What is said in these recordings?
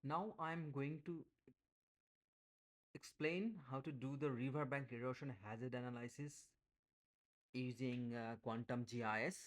Now I'm going to explain how to do the riverbank erosion hazard analysis using quantum GIS.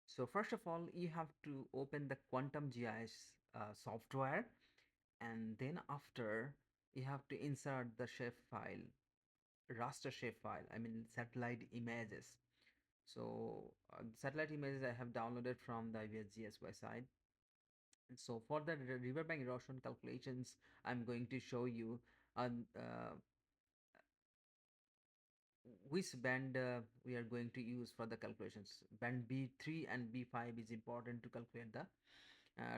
So first of all, you have to open the quantum GIS software, and then after you have to insert the shape file, raster shape file, I mean satellite images. So satellite images I have downloaded from the USGS website. And so for the riverbank erosion calculations, I'm going to show you which band we are going to use for the calculations. Band B3 and B5 is important to calculate the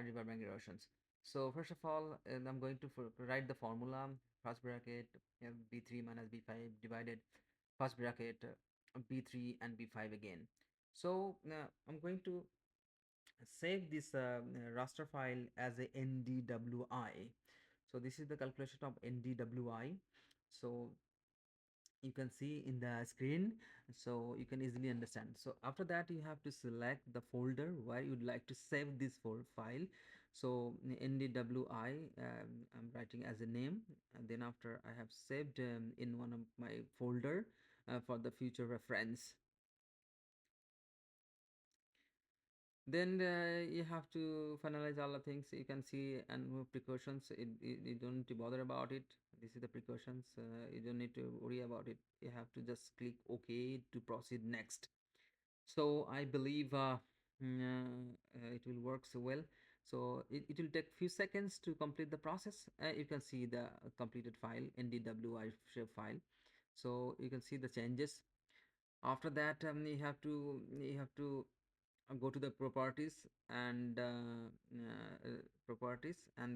riverbank erosions. So first of all, I'm going to write the formula. First bracket B3 minus B5 divided first bracket B3 and B5 again. So I'm going to save this raster file as a NDWI. So this is the calculation of NDWI. So you can see in the screen, so you can easily understand. So after that you have to select the folder where you'd like to save this file. So NDWI, I'm writing as a name, and then after I have saved in one of my folder for the future reference. Then you have to finalize all the things. You can see and move precautions. You don't need to bother about it. This is the precautions. You don't need to worry about it. You have to just click OK to proceed next. So I believe it will work so well. So it will take few seconds to complete the process. You can see the completed file, NDWI shape file. So you can see the changes. After that, you have to go to the properties and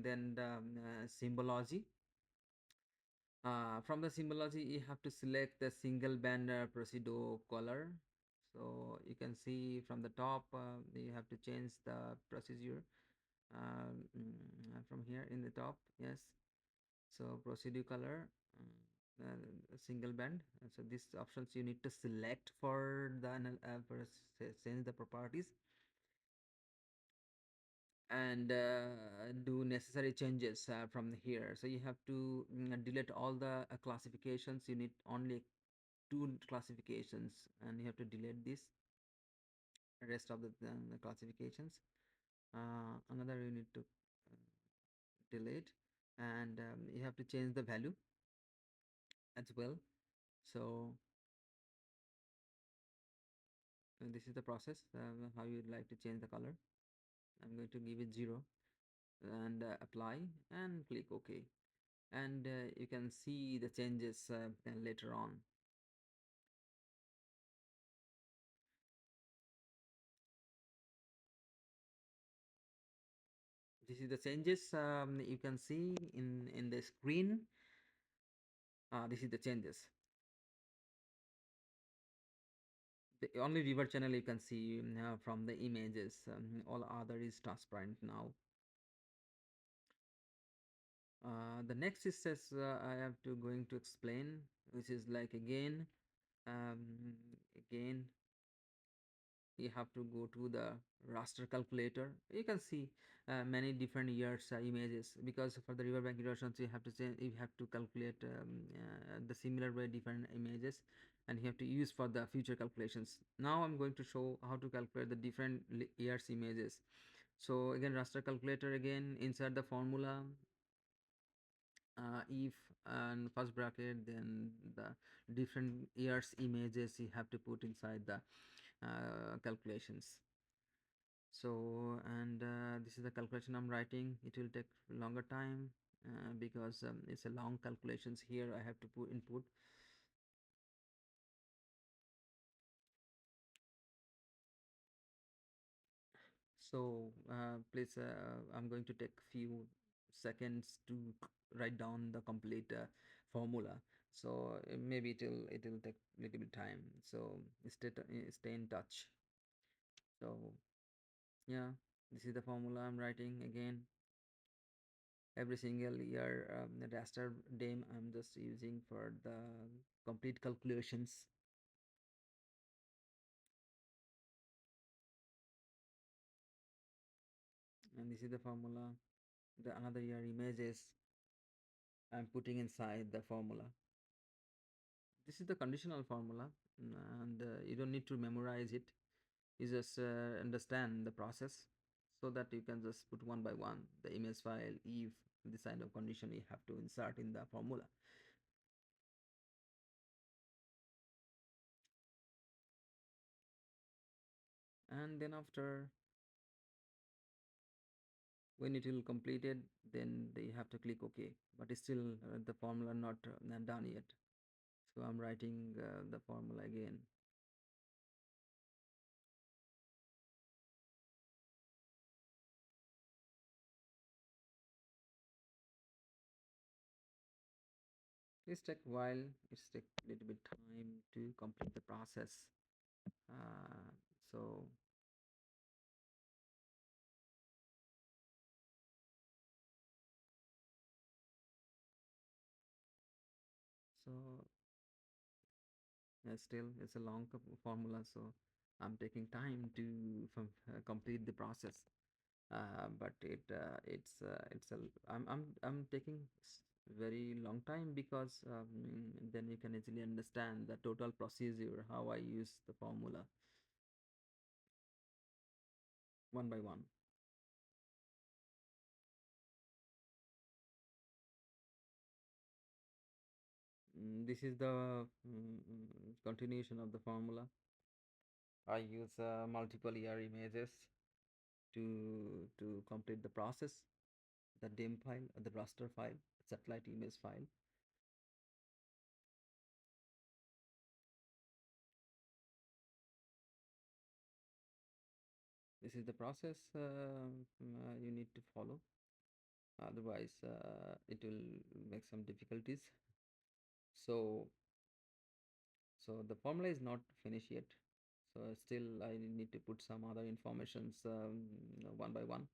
then the symbology. From the symbology you have to select the single band presido color. So you can see from the top, you have to change the procedure from here in the top. Yes, so procedure color, single band. So these options you need to select for the change the properties and do necessary changes from here. So you have to delete all the classifications. You need only two classifications, and you have to delete this rest of the classifications. Another you need to delete, and you have to change the value as well. So this is the process, how you'd like to change the color. I'm going to give it 0 and apply and click OK, and you can see the changes later on. This is the changes you can see in the screen. This is the changes. The only river channel you can see from the images, all other is transparent now. The next is says I have to going to explain, which is like um, again you have to go to the raster calculator. You can see many different years images, because for the riverbank erosions you have to say you have to calculate the similar way different images, and you have to use for the future calculations. Now I'm going to show how to calculate the different years images. So again, raster calculator, again insert the formula, if and first bracket, then the different years images you have to put inside the calculations. So and this is the calculation I'm writing. It will take longer time because it's a long calculations. Here I have to put input. So please, I'm going to take few seconds to write down the complete formula. So maybe it will take little bit time. So stay in touch. So yeah, this is the formula I'm writing again. Every single year, the raster name I'm just using for the complete calculations. And this is the formula. the another year images I'm putting inside the formula. This is the conditional formula, and you don't need to memorize it. You just understand the process, so that you can just put one by one the image file if this kind of condition you have to insert in the formula. And then after, when it will completed, then they have to click OK. But still the formula not done yet. So I'm writing the formula again. Please take a while. It's take a little bit time to complete the process. Uh, so so still it's a long formula. So I'm taking time to complete the process. But it's a I'm taking very long time, because then you can easily understand the total procedure how I use the formula one by one. This is the continuation of the formula. I use multiple ER images to complete the process. The dim file, the raster file, satellite image file. This is the process you need to follow. Otherwise, it will make some difficulties. So, so the formula is not finished yet. So still, I need to put some other informations one by one.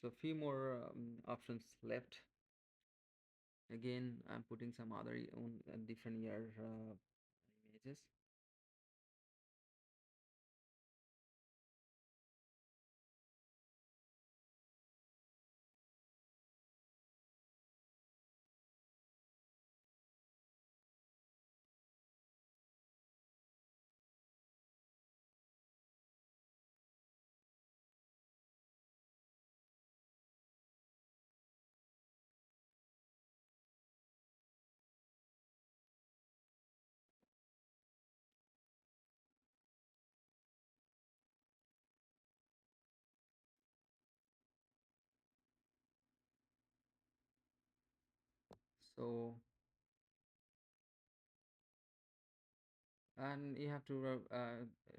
So few more options left. Again, I'm putting some other on different year images. So, and you have to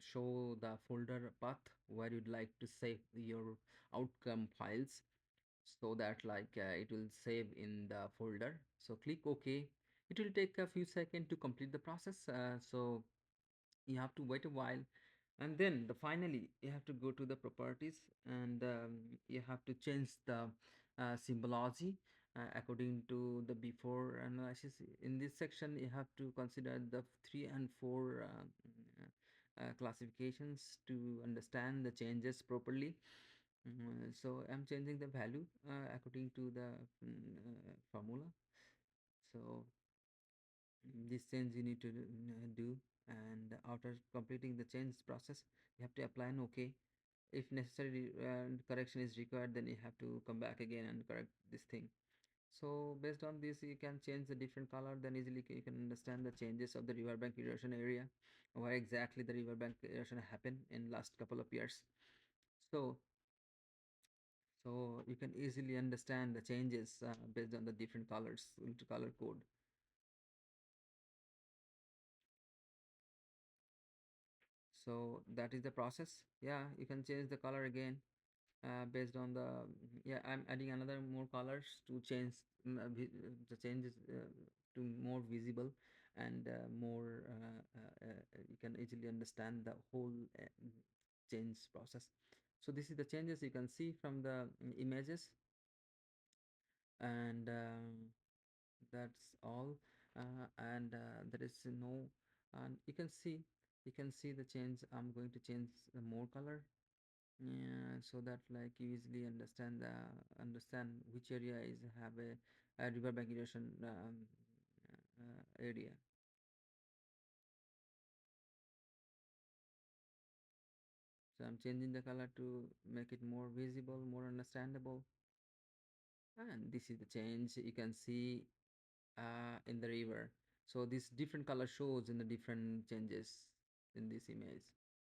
show the folder path where you'd like to save your outcome files, so that it will save in the folder. So click OK. It will take a few seconds to complete the process. So you have to wait a while, and then finally you have to go to the properties, and you have to change the symbology according to the before analysis. In this section you have to consider the 3 and 4 classifications to understand the changes properly. So I'm changing the value according to the formula. So this change you need to do, and after completing the change process, you have to apply an OK. If necessary correction is required, then you have to come back again and correct this thing. So based on this, you can change the different color, then easily you can understand the changes of the riverbank erosion area, where exactly the riverbank erosion happened in last couple of years. So you can easily understand the changes based on the different colors, color code. So that is the process. Yeah, you can change the color again based on the yeah, I'm adding another more colors to change the changes to more visible, and more you can easily understand the whole change process. So this is the changes you can see from the images, and that's all. and there is no, and you can see the change. I'm going to change the more color, so that like you easily understand which area is have a riverbank erosion area. So I'm changing the color to make it more visible, more understandable. And this is the change you can see in the river. So this different color shows in the different changes in this image.